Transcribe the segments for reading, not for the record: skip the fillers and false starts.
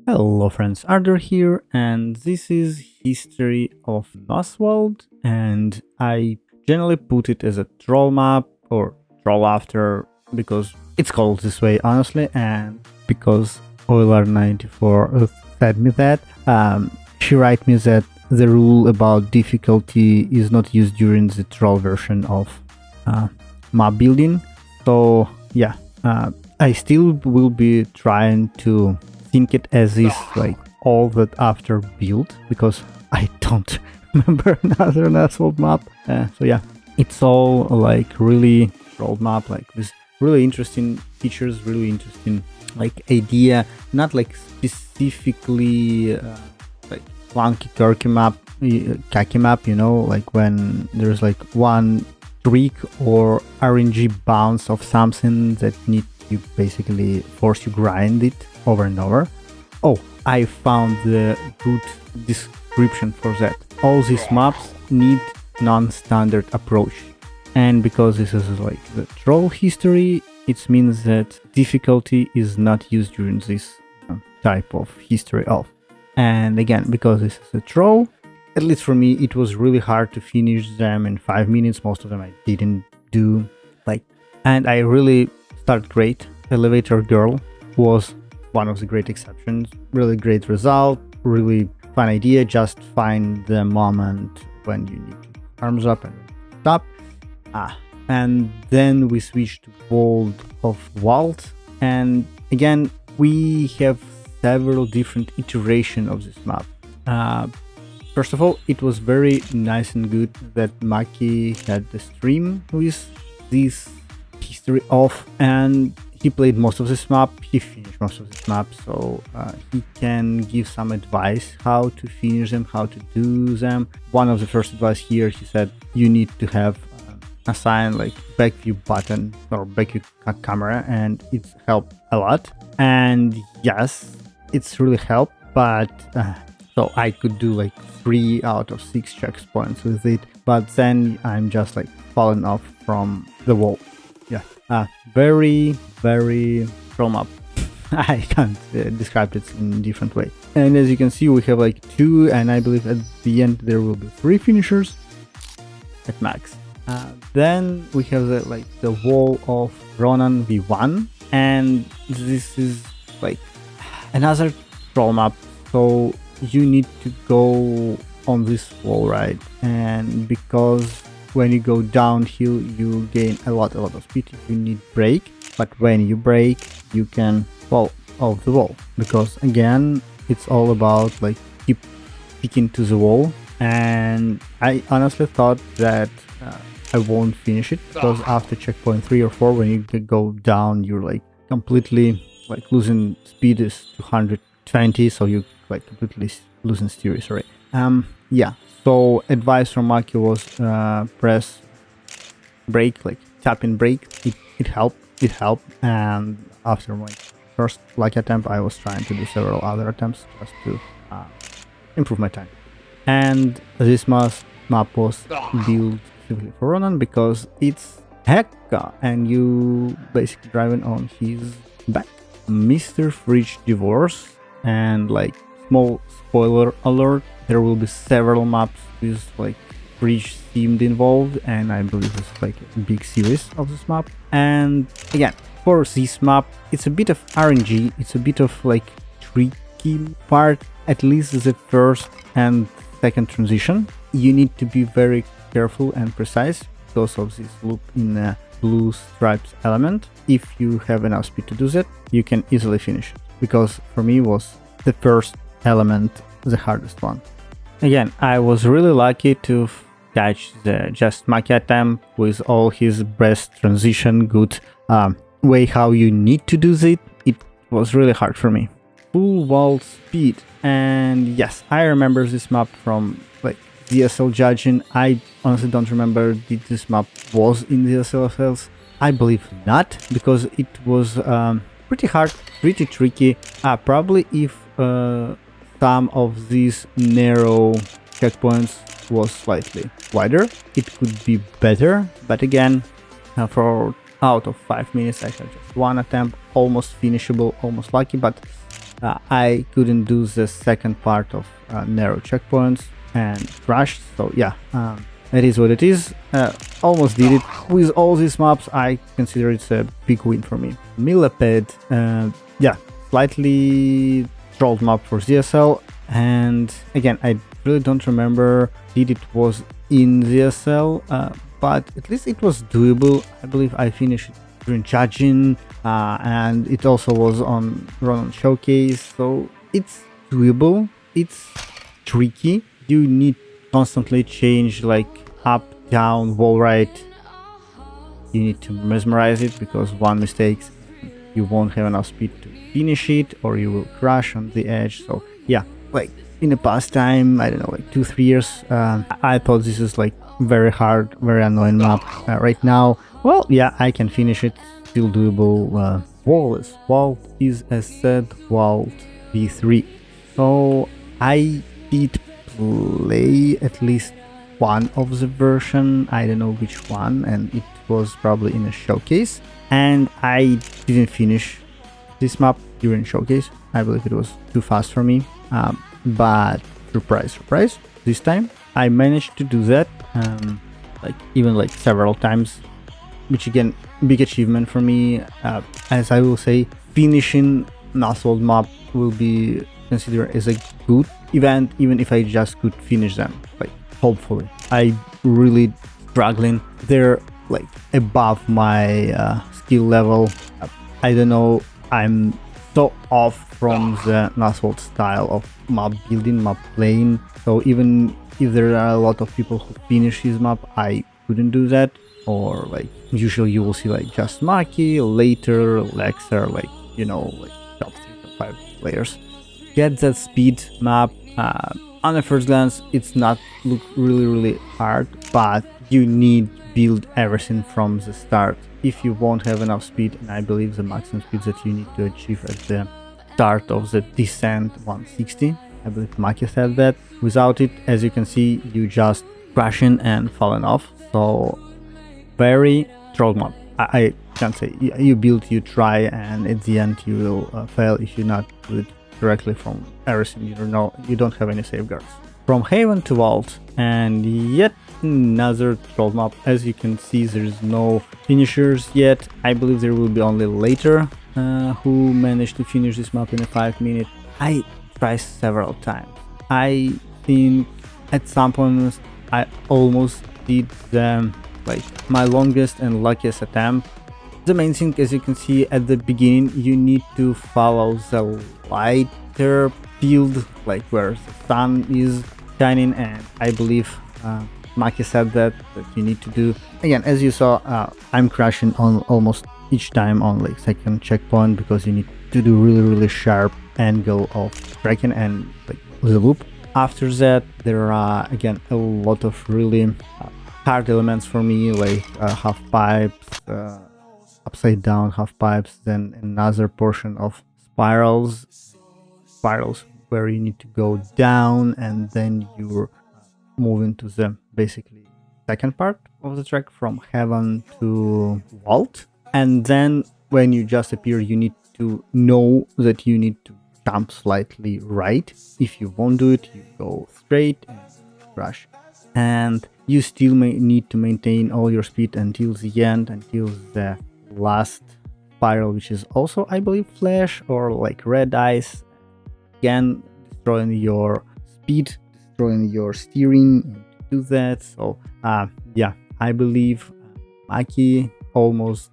Hello friends, Arthur here, and this is History of NathWalt, and I generally put it as a troll map or troll after because it's called this way honestly, and because Euler94 said me that. She wrote me that the rule about difficulty is not used during the troll version of map building. So yeah, I still will be trying to think it as is like all that after build because I don't remember another NathWalt map. So yeah, it's all like really old map, like this really interesting features, really interesting like idea, not like specifically like clunky turkey map, khaki map, you know, like when there's like one trick or RNG bounce of something that need you basically force you grind it over and over. Oh, I found the good description for that. All these maps need non-standard approach, and because this is like the troll history, it means that difficulty is not used during this type of history of. And again, because this is a troll, at least for me, it was really hard to finish them in 5 minutes. Most of them I didn't do, like, and I really started great. Elevator Girl was one of the great exceptions. Really great result, really fun idea. Just find the moment when you need to arms up and stop. And then we switched to World of Vault, and again we have several different iterations of this map. First of all, it was very nice and good that Maki had the stream with this history of, and he played most of this map, he finished most of this map, so he can give some advice how to finish them, how to do them. One of the first advice here, he said you need to have assign like back view button or back view camera, and it's helped a lot. And yes, it's really helped, but so I could do like 3 out of 6 checkpoints with it, but then I'm just like falling off from the wall. Yeah, very troll map. I can't describe it in a different way. And as you can see, we have like 2, and I believe at the end there will be 3 finishers at max. Then we have the wall of Ronan V1, and this is like another troll map. So you need to go on this wall, right? And because when you go downhill, you gain a lot of speed. You need brake, but when you brake, you can fall off the wall. Because again, it's all about like keep sticking to the wall. And I honestly thought that I won't finish it because after checkpoint 3 or 4, when you go down, you're like completely like losing speed is 220, so you like completely losing steer. Sorry. Yeah. So advice from Maki was press brake, like tap in brake. It helped. It helped. And after my first lucky attempt, I was trying to do several other attempts just to improve my time. And this map was built specifically for Ronan because it's Hekka and you basically driving on his back. Mr. Fridge Divorce, and like small spoiler alert, there will be several maps with like fridge themed involved, and I believe this is like a big series of this map. And again, for this map, it's a bit of RNG, it's a bit of like tricky part, at least the first and second transition. You need to be very careful and precise because of this loop in the blue stripes element. If you have enough speed to do that, you can easily finish it, because for me was the first element the hardest one. Again, I was really lucky to catch the just Maki attempt with all his best transition, good way how you need to do it. It was really hard for me. Full wall speed, and yes, I remember this map from like DSL judging. I honestly don't remember did this map was in the DSLs. I believe not, because it was pretty hard, pretty tricky. Probably if some of these narrow checkpoints was slightly wider, it could be better. But again, for out of 5 minutes, I had just 1 attempt, almost finishable, almost lucky, but I couldn't do the second part of narrow checkpoints and crashed. So yeah, it is what it is. Almost did it. With all these maps, I consider it's a big win for me. Millipede, yeah, slightly trolled map for ZSL. And again, I really don't remember if it was in ZSL, but at least it was doable. I believe I finished it during judging, and it also was on run on showcase, so it's doable. It's tricky. You need constantly change like up, down, wall right. You need to mesmerize it because one mistake you won't have enough speed to finish it, or you will crash on the edge. So yeah, like in the past time, I don't know, like 2-3 years, I thought this is like very hard, very annoying map. Right now, well, yeah, I can finish it, still doable. Vault is as said Vault v3. So I did play at least one of the version, I don't know which one, and it was probably in a showcase, and I didn't finish this map during showcase. I believe it was too fast for me, but surprise, this time I managed to do that, like even like several times, which again, big achievement for me. As I will say, finishing NathWalt map will be considered as a good event, even if I just could finish them, like hopefully. I really struggling. They're like above my skill level. I don't know, I'm so off from the NathWalt style of map building, map playing. So even if there are a lot of people who finish his map, I couldn't do that. Or like usually you will see like just Maki, later Lexer, like, you know, like top 3 or 5 players get that speed map. On the first glance, it's not look really hard, but you need build everything from the start if you won't have enough speed. And I believe the maximum speed that you need to achieve at the start of the descent 160. I believe Maki said that. Without it, as you can see, you just crashing and falling off. So very troll map. I can't say you build, you try, and at the end you will fail if you not do it directly from everything. You don't have any safeguards. From Haven to Vault, and yet another troll map. As you can see, there's no finishers yet. I believe there will be only later who managed to finish this map in a 5 minute. I tried several times. I think at some points I almost did them, like my longest and luckiest attempt. The main thing, as you can see at the beginning, you need to follow the lighter field, like where the sun is shining, and I believe Maki said that you need to do. Again, as you saw, I'm crashing on almost each time on like second checkpoint, because you need to do really sharp angle of tracking and like the loop. After that, there are again a lot of really hard elements for me, like half pipes, upside down half pipes, then another portion of spirals where you need to go down, and then you're moving to the basically second part of the track from Heaven to Vault. And then when you just appear, you need to know that you need to jump slightly right. If you won't do it, you go straight and crash. And you still may need to maintain all your speed until the end, until the last spiral, which is also, I believe, flash or like red ice. Again, destroying your speed, destroying your steering to do that. So yeah, I believe Maki almost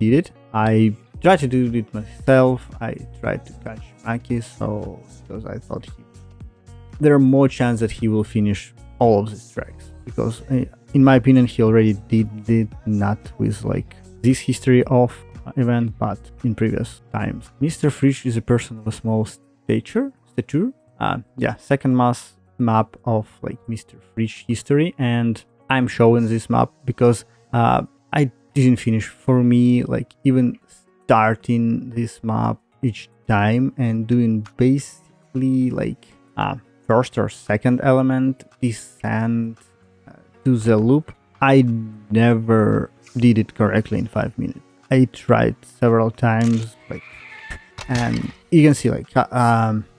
did it. I tried to do it myself. I tried to catch Maki, so because I thought there are more chance that he will finish all of these tracks, because in my opinion he already did not with like this history of event, but in previous times. Mr. Fridge is a person of a small stature. Yeah, second map of like Mr. Fridge history, and I'm showing this map because I didn't finish. For me, like even starting this map each time and doing basically like first or second element descent to the loop, I never did it correctly in 5 minutes. I tried several times, like and you can see like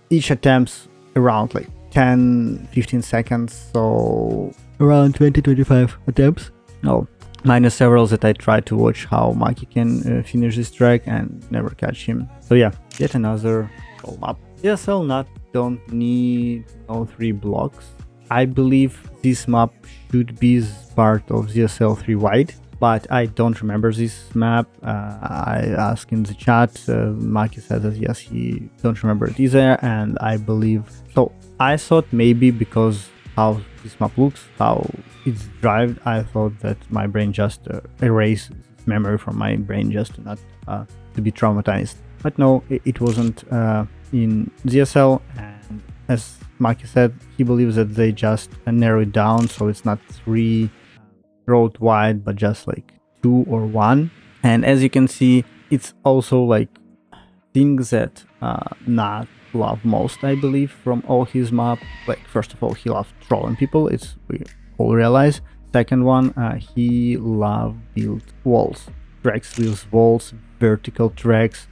each attempt's around like 10-15 seconds, so around 20-25 attempts. Oh, minus several that I tried to watch how Maki can finish this track and never catch him. So yeah, yet another troll map. ZSL Nat don't need all 3 blocks. I believe this map should be part of ZSL 3 wide, but I don't remember this map. I asked in the chat, Maki said that yes, he don't remember it either, and I believe so. I thought maybe because how this map looks, how it's driven, I thought that my brain just erased memory from my brain just to not to be traumatized. But no, it wasn't in ZSL, and as Maki said, he believes that they just narrow it down, so it's not 3 road wide, but just like 2 or 1. And as you can see, it's also like things that Nat love most, I believe, from all his map. Like, first of all, he loves trolling people, it's we all realize. Second one, he loves build walls, tracks with walls, vertical tracks,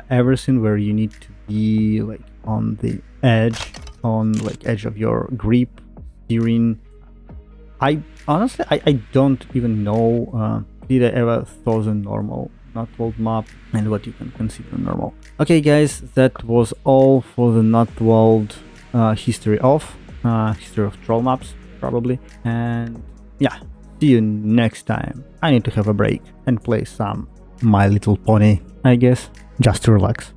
everything where you need to be like on the edge, on like edge of your grip, steering. I honestly, I don't even know did I ever saw the normal NathWalt map and what you can consider normal. Okay guys, that was all for the NathWalt history of troll maps probably, and yeah, see you next time. I need to have a break and play some My Little Pony, I guess, just to relax.